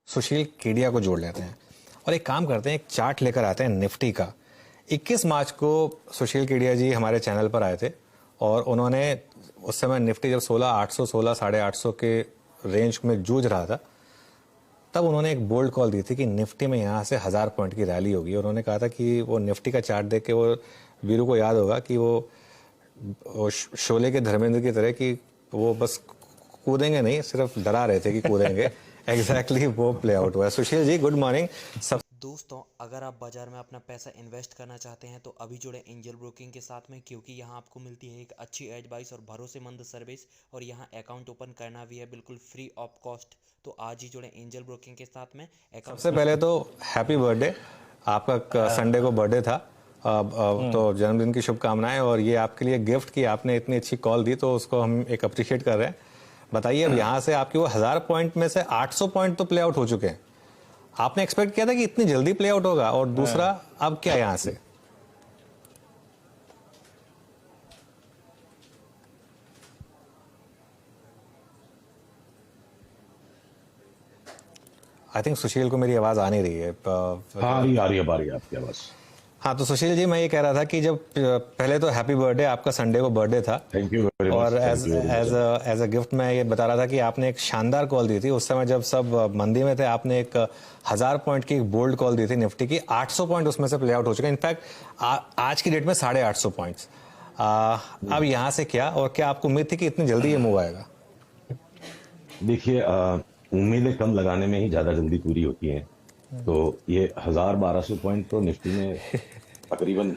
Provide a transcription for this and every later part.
सुशील केडिया को जोड़ लेते हैं और एक काम करते हैं, एक चार्ट लेकर आते हैं निफ्टी का। 21 मार्च को सुशील केडिया जी हमारे चैनल पर आए थे और उन्होंने उस समय निफ्टी जब 16,800 16,850 के रेंज में जूझ रहा था, तब उन्होंने एक बोल्ड कॉल दी थी कि निफ्टी में यहाँ से 1000 पॉइंट की रैली होगी। उन्होंने कहा था कि वो निफ्टी का चार्ट देख के वो वीरू को याद होगा कि वो शोले के धर्मेंद्र की तरह कि वो बस कूदेंगे नहीं, सिर्फ डरा रहे थे कि कूदेंगे। एग्जैक्टली वो प्ले आउट हुआ है। Sushil ji, good morning. दोस्तों, अगर आप बाजार में अपना पैसा इन्वेस्ट करना चाहते हैं तो अभी जुड़े एंजल ब्रोकिंग के साथ में, क्योंकि यहां आपको मिलती है एक अच्छी एडवाइस और भरोसेमंद सर्विस, और यहां अकाउंट ओपन करना भी है बिल्कुल फ्री ऑफ कॉस्ट। तो आज ही जुड़े एंजल ब्रोकिंग के साथ में। सबसे पहले तो हैप्पी बर्थडे, आपका संडे को बर्थडे था, तो जन्मदिन की शुभकामनाएं। और ये आपके लिए गिफ्ट कि आपने इतनी अच्छी कॉल दी, तो उसको हम एक अप्रिशिएट कर रहे हैं। बताइए, अब यहाँ से आपकी वो 1000 पॉइंट में से 800 पॉइंट तो प्ले आउट हो चुके हैं। आपने एक्सपेक्ट किया था कि इतनी जल्दी प्ले आउट होगा? और दूसरा, अब क्या यहां से? आई थिंक सुशील को मेरी आवाज आ नहीं रही है। हाँ, आ रही है आपकी आवाज। हाँ, तो सुशील जी, मैं ये कह रहा था कि जब पहले तो हैप्पी बर्थडे, आपका संडे को बर्थडे था। Thank you very much. और एज अ गिफ्ट मैं ये बता रहा था कि आपने एक शानदार कॉल दी थी उस समय जब सब मंदी में थे। आपने एक 1000 पॉइंट की एक बोल्ड कॉल दी थी निफ्टी की। 800 पॉइंट उसमें से प्ले आउट हो चुके हैं। इनफैक्ट आज की डेट में 850 पॉइंट्स। अब यहाँ से क्या, और क्या आपको उम्मीद थी कि इतनी जल्दी ये मूव आएगा? देखिए, उम्मीदें कम लगाने में ही ज्यादा जल्दी पूरी होती हैं। तो ये 1000-1200 पॉइंट तो निफ्टी में तकरीबन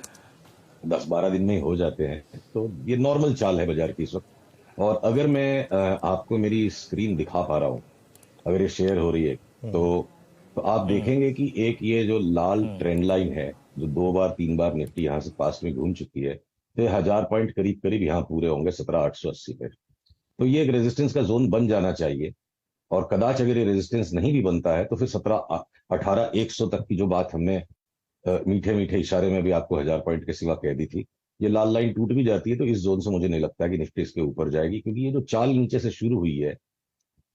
10-12 दिन में ही हो जाते हैं। तो ये नॉर्मल चाल है बाजार की इस वक्त। और अगर मैं आपको मेरी स्क्रीन दिखा पा रहा हूं, अगर ये शेयर हो रही है, तो आप देखेंगे कि एक ये जो लाल ट्रेंड लाइन है, जो 2 बार 3 बार निफ्टी यहां से पास में घूम चुकी है, तो 1000 पॉइंट करीब करीब यहाँ पूरे होंगे 17,880 पे। तो ये एक रेजिस्टेंस का जोन बन जाना चाहिए। और कदाच अगर ये रेजिस्टेंस नहीं भी बनता है तो फिर 17-18-100 तक की जो बात हमने मीठे मीठे इशारे में भी आपको 1000 पॉइंट के सिवा कह दी थी, ये लाल लाइन टूट भी जाती है तो इस जोन से मुझे नहीं लगता कि निफ्टी इसके ऊपर जाएगी, क्योंकि ये जो चाल नीचे से शुरू हुई है,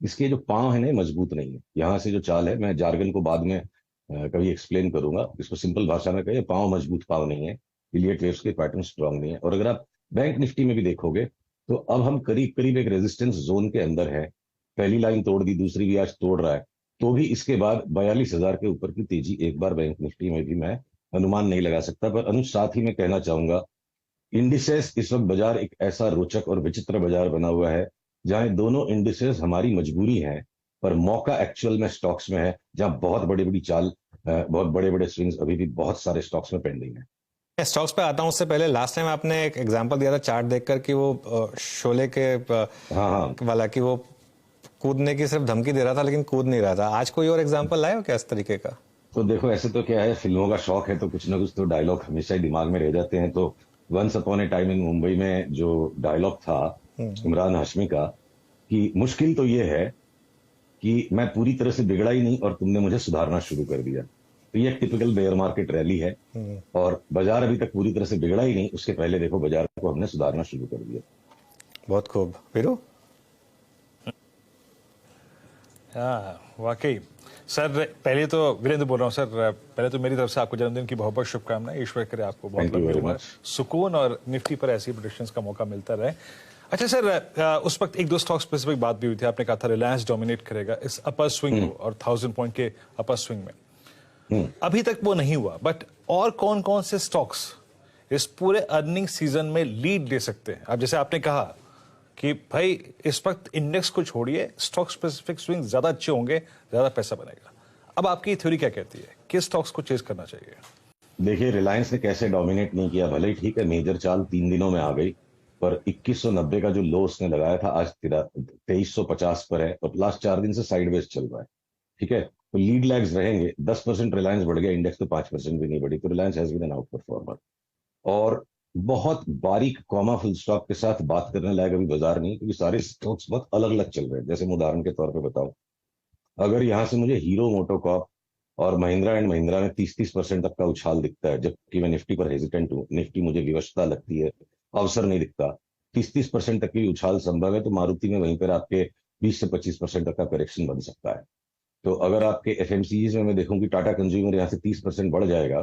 इसके जो पांव है ना, मजबूत नहीं है। यहाँ से जो चाल है, मैं जार्गन को बाद में कभी एक्सप्लेन करूंगा, इसको सिंपल भाषा में कहे, पांव मजबूत पांव नहीं है। इलियट वेव्स के पैटर्न स्ट्रांग नहीं है। और अगर आप बैंक निफ्टी में भी देखोगे तो अब हम करीब करीब एक रेजिस्टेंस जोन के अंदर है। पहली लाइन तोड़ दी, दूसरी भी आज तोड़ रहा है, तो भी इसके बाद 42,000 के ऊपर की तेजी एक बार बैंक निफ्टी में भी मैं अनुमान नहीं लगा सकता। पर अनुज, साथ ही मैं कहना चाहूंगा, इंडिसेस इस वक्त बाजार एक ऐसा रोचक और विचित्र बाजार बना हुआ है जहां दोनों इंडिसेस हमारी मजबूरी है, पर मौका एक्चुअल में स्टॉक्स में है, जहां बहुत बड़ी बड़ी चाल, बहुत बड़े बड़े स्विंग्स अभी भी बहुत सारे स्टॉक्स में पेंडिंग है। स्टॉक्स पे आता हूं, उससे पहले लास्ट टाइम आपने एक एग्जांपल दिया था चार्ट देखकर कि वो शोले के हाँ वाला कि वो कूदने की सिर्फ धमकी दे रहा था लेकिन कूद नहीं रहा था। आज कोई और एग्जांपल लाए हो क्या इस तरीके का? तो देखो, ऐसे तो क्या है, फिल्मों का शौक है तो कुछ ना कुछ तो डायलॉग हमेशा ही दिमाग में रह जाते हैं। तो once upon a time in Mumbai में जो डायलॉग था इमरान हाशमी का, कि मुश्किल तो ये है कि मैं पूरी तरह से बिगड़ा ही नहीं और तुमने मुझे सुधारना शुरू कर दिया। तो ये एक टिपिकल बेयर मार्केट रैली है। और बाजार अभी तक पूरी तरह से बिगड़ा ही नहीं, उसके पहले देखो बाजार को हमने सुधारना शुरू कर दिया। बहुत खूब। वीरू? हाँ, वाकई सर, पहले तो वीरेंद्र बोल रहा हूँ सर, पहले तो मेरी तरफ से आपको जन्मदिन की बहुत बहुत शुभकामनाएं। ईश्वर करे आपको बहुत लंबी उम्र, सुकून और निफ्टी पर ऐसी प्रेडिक्शंस का मौका मिलता रहे। अच्छा सर, उस वक्त एक दो स्टॉक स्पेसिफिक बात भी हुई थी। आपने कहा था रिलायंस डोमिनेट करेगा इस अपर स्विंग को और 1000 पॉइंट के अपर स्विंग में। अभी तक वो नहीं हुआ, बट और कौन कौन से स्टॉक्स इस पूरे अर्निंग सीजन में लीड दे सकते हैं? अब जैसे आपने कहा कि भाई इस वक्त इंडेक्स को छोड़िए, स्टॉक स्पेसिफिक स्विंग ज्यादा अच्छे होंगे, ज्यादा पैसा बनेगा। अब आपकी थ्योरी क्या कहती है, किस स्टॉक्स को चेस करना चाहिए? देखिए, रिलायंस ने कैसे डोमिनेट नहीं किया, भले ही ठीक है मेजर चाल 3 दिनों में आ गई, पर 2190 का जो लो उसने लगाया था आज 2350 पर है और लास्ट 4 दिन से साइडवेज चल रहा है। ठीक है, तो लीड लैग्स रहेंगे। 10% रिलायंस बढ़ गया, इंडेक्स तो 5% भी नहीं बढ़ी, तो Reliance has been an outperformer. और बहुत बारीक कॉमा फुल स्टॉक के साथ बात करने लायक अभी बाजार नहीं, क्योंकि सारे स्टॉक्स बहुत अलग अलग चल रहे हैं। जैसे मैं उदाहरण के तौर पर बताऊं, अगर यहां से मुझे हीरो मोटोकॉर्प और महिंद्रा एंड महिंद्रा में 30-30% तक का उछाल दिखता है, जबकि मैं निफ्टी पर हेजिटेंट हूं, निफ्टी मुझे विवशता लगती है, अवसर नहीं दिखता, 30-30% तक की उछाल संभव है, तो मारुति में वहीं पर आपके 20 से 25% तक का करेक्शन बन सकता है। तो अगर आपके एफएमसीजीज में मैं देखूं कि टाटा कंज्यूमर यहाँ से 30% बढ़ जाएगा,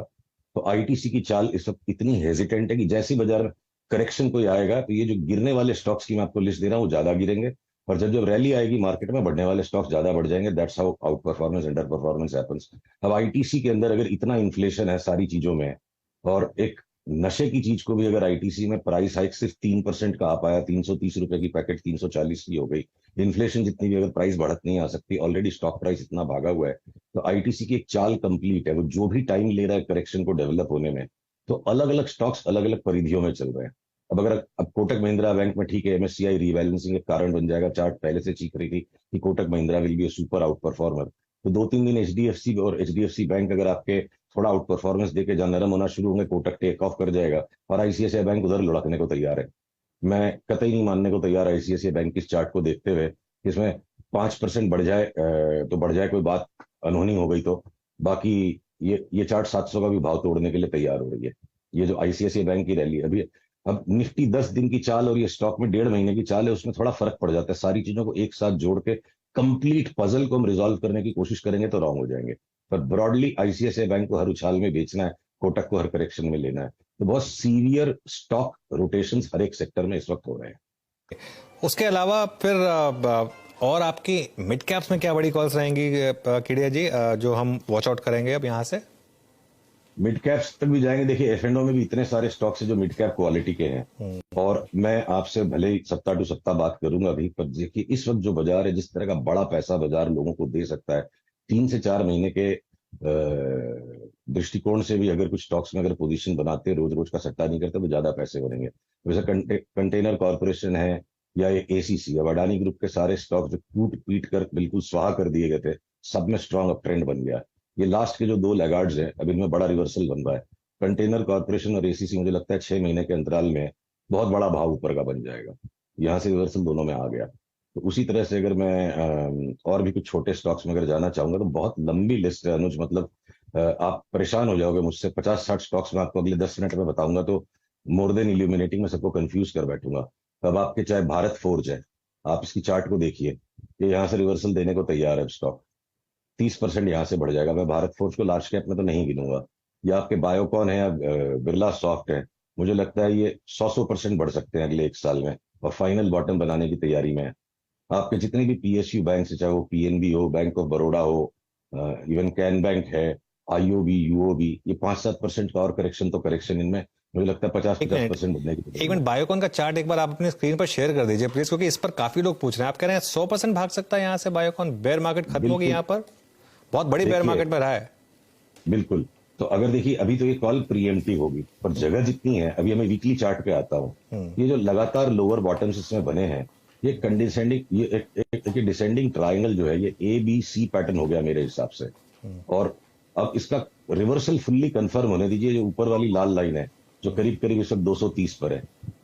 तो आईटीसी की चाल इस वक्त इतनी हेजिटेंट है कि जैसे ही बाजार में करेक्शन कोई आएगा तो ये जो गिरने वाले स्टॉक्स की मैं आपको लिस्ट दे रहा हूँ वो ज्यादा गिरेंगे, और जब जब रैली आएगी मार्केट में बढ़ने वाले स्टॉक्स ज्यादा बढ़ जाएंगे। That's how out performance under performance happens. अब आईटीसी के अंदर अगर इतना इन्फ्लेशन है सारी चीजों में, और एक नशे की चीज को भी अगर आईटीसी में प्राइस हाइक सिर्फ 3% का आ पाया, 330 रुपए की पैकेट 340 की हो गई, इन्फ्लेशन जितनी भी अगर प्राइस बढ़त नहीं आ सकती, ऑलरेडी स्टॉक प्राइस इतना भागा हुआ है, तो आईटीसी की एक चाल कंप्लीट है। वो जो भी टाइम ले रहा है करेक्शन को डेवलप होने में, तो अलग अलग स्टॉक्स अलग अलग परिधियों में चल रहे हैं। अब कोटक महिंद्रा बैंक में ठीक है, एमएससीआई रीबैलेंसिंग एक कारण बन जाएगा, चार्ट पहले से चीख रही थी कि Kotak Mahindra will be super out performer. तो 2-3 दिन एचडीएफसी और एचडीएफसी बैंक अगर आपके थोड़ा आउट परफॉर्मेंस देके जहां नरम होना शुरू होंगे, कोटक टेक ऑफ कर जाएगा, और आईसीआईसीआई बैंक उधर लुढ़कने को तैयार है। मैं कतई नहीं मानने को तैयार आईसीआईसीआई बैंक की चार्ट को देखते हुए, इसमें 5% बढ़ जाए तो बढ़ जाए, कोई बात अनहोनी हो गई तो, बाकी ये चार्ट 700 का भी भाव तोड़ने के लिए तैयार हो रही है। ये जो आईसीआईसीआई बैंक की रैली अभी, अब निफ्टी 10 दिन की चाल और ये स्टॉक में 1.5 महीने की चाल है, उसमें थोड़ा फर्क पड़ जाता है। सारी चीजों को एक साथ जोड़ के कंप्लीट पजल को हम रिजॉल्व करने की कोशिश करेंगे तो रॉन्ग हो जाएंगे। पर ब्रॉडली आईसीआईसीआई बैंक को हर उछाल में बेचना है, कोटक को हर करेक्शन में लेना है, तो बहुत सीवियर स्टॉक रोटेशंस हर एक सेक्टर में इस वक्त हो रहे हैं। उसके अलावा फिर और आपकी मिड कैप्स में क्या बड़ी कॉल्स रहेंगी केडिया जी, जो हम वॉच आउट करेंगे अब यहाँ से? मिड कैप्स तक भी जाएंगे। देखिए एफ&ओ में भी इतने सारे स्टॉक्स है जो मिड कैप क्वालिटी के हैं, और मैं आपसे भले ही सप्ताह टू सप्ताह बात करूंगा अभी, पर देखिए इस वक्त जो बाजार है, जिस तरह का बड़ा पैसा बाजार लोगों को दे सकता है, 3 से 4 महीने के दृष्टिकोण से भी अगर कुछ स्टॉक्स में अगर पोजीशन बनाते, रोज रोज का सट्टा नहीं करते, तो ज्यादा पैसे बनेंगे। वैसे कंटेनर कॉर्पोरेशन है या ये एसीसी, अब अडानी ग्रुप के सारे स्टॉक जो टूट पीट कर बिल्कुल स्वाहा कर दिए गए थे, सब में स्ट्रॉन्ग अप ट्रेंड बन गया। ये लास्ट के जो 2 लैगार्ड्स हैं, अब इनमें बड़ा रिवर्सल बन रहा है। कंटेनर कॉर्पोरेशन और एसीसी मुझे लगता है 6 महीने के अंतराल में बहुत बड़ा भाव ऊपर का बन जाएगा। यहाँ से रिवर्सल दोनों में आ गया। तो उसी तरह से अगर मैं और भी कुछ छोटे स्टॉक्स में अगर जाना चाहूंगा तो बहुत लंबी लिस्ट है अनुज, मतलब आप परेशान हो जाओगे मुझसे। 50-60 स्टॉक्स में आपको अगले 10 मिनट में बताऊंगा तो मोर देन इल्यूमिनेटिंग, में सबको कंफ्यूज कर बैठूंगा। अब आपके चाहे भारत फोर्ज है, आप इसकी चार्ट को देखिए, ये यहाँ से रिवर्सल देने को तैयार है। स्टॉक 30% यहाँ से बढ़ जाएगा। मैं भारत फोर्ज को लार्ज कैप में तो नहीं गिनूंगा। या आपके बायोकॉन है या बिरला सॉफ्ट है, मुझे लगता है ये 100% बढ़ सकते हैं अगले 1 साल में, और फाइनल बॉटम बनाने की तैयारी में है। आपके जितने भी पीएसयू बैंक है, चाहे वो पीएनबी हो, बैंक ऑफ बड़ौदा हो, इवन कैन बैंक है, आईओबी, यूओबी, ये 5-7% का और करेक्शन, तो करेक्शन इनमें मुझे लगता है 50-50% बढ़ने की। एक मिनट, बायोकॉन का चार्ट एक बार आप अपनी स्क्रीन पर शेयर कर दीजिए प्लीज, क्योंकि इस पर काफी लोग पूछ रहे हैं। आप कह रहे हैं 100% भाग सकता है यहाँ से बायोकॉन, बेयर मार्केट खत्म होगी यहाँ पर, बहुत बड़ी बेयर मार्केट में रहा है। बिल्कुल। तो अगर देखिए अभी तो ये कॉल प्रीएम्प्टिव होगी, पर जगह जितनी है, अभी हमें वीकली चार्ट पे आता हूँ, ये जो लगातार लोअर बॉटम्स इसमें बने हैं, ये कंडिसेंडिंग, ये एक डिसेंडिंग ट्रायंगल जो है, ये ABC पैटर्न हो गया मेरे हिसाब से। और अब इसका रिवर्सल फुल्ली कंफर्म होने दीजिए। जो ऊपर वाली लाल लाइन है जो करीब करीब इस वक्त 230 पर है,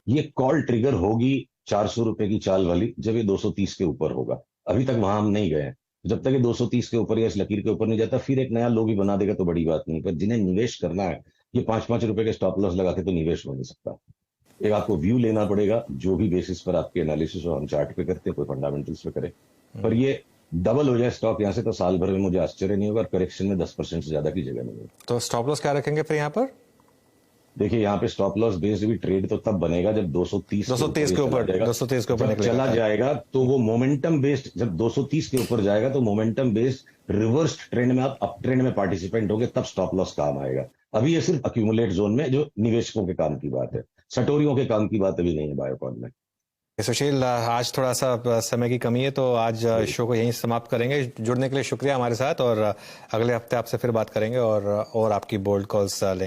ये कॉल ट्रिगर होगी 400 रुपए की चाल वाली, जब ये 230 के ऊपर होगा। अभी तक वहां हम नहीं गए। जब तक ये 230 के ऊपर या इस लकीर के ऊपर नहीं जाता, फिर एक नया लो भी बना देगा तो बड़ी बात नहीं। पर जिन्हें निवेश करना है, ये 5-5 रुपए के स्टॉप लॉस लगा के तो निवेश हो नहीं सकता। एक आपको व्यू लेना पड़ेगा, जो भी बेसिस पर आपके एनालिसिस हो, हम चार्ट पे करते हैं, कोई फंडामेंटल्स पे करे। पर ये डबल हो जाए स्टॉक यहाँ से, तो साल भर में मुझे आश्चर्य नहीं होगा, और करेक्शन में 10% से ज्यादा की जगह नहीं होगी। तो स्टॉप लॉस क्या रखेंगे फिर यहाँ पर? देखिए यहाँ पे स्टॉप लॉस बेस्ड भी ट्रेड तो तब बनेगा जब 230 के ऊपर चला जाएगा। तो वो मोमेंटम बेस्ड, जब 230 के ऊपर जाएगा तो मोमेंटम बेस्ड रिवर्स ट्रेंड में आप अप ट्रेंड में पार्टिसिपेंट होगे, तब स्टॉप लॉस काम आएगा। अभी ये सिर्फ अक्यूमुलेट जोन में, जो निवेशकों के काम की बात है, सटोरियों के काम की बात अभी नहीं है बायोकॉन में। सुशील, आज थोड़ा सा समय की कमी है, तो आज शो को यहीं समाप्त करेंगे। जुड़ने के लिए शुक्रिया हमारे साथ, और अगले हफ्ते आपसे फिर बात करेंगे और आपकी बोल्ड कॉल्स लेंगे।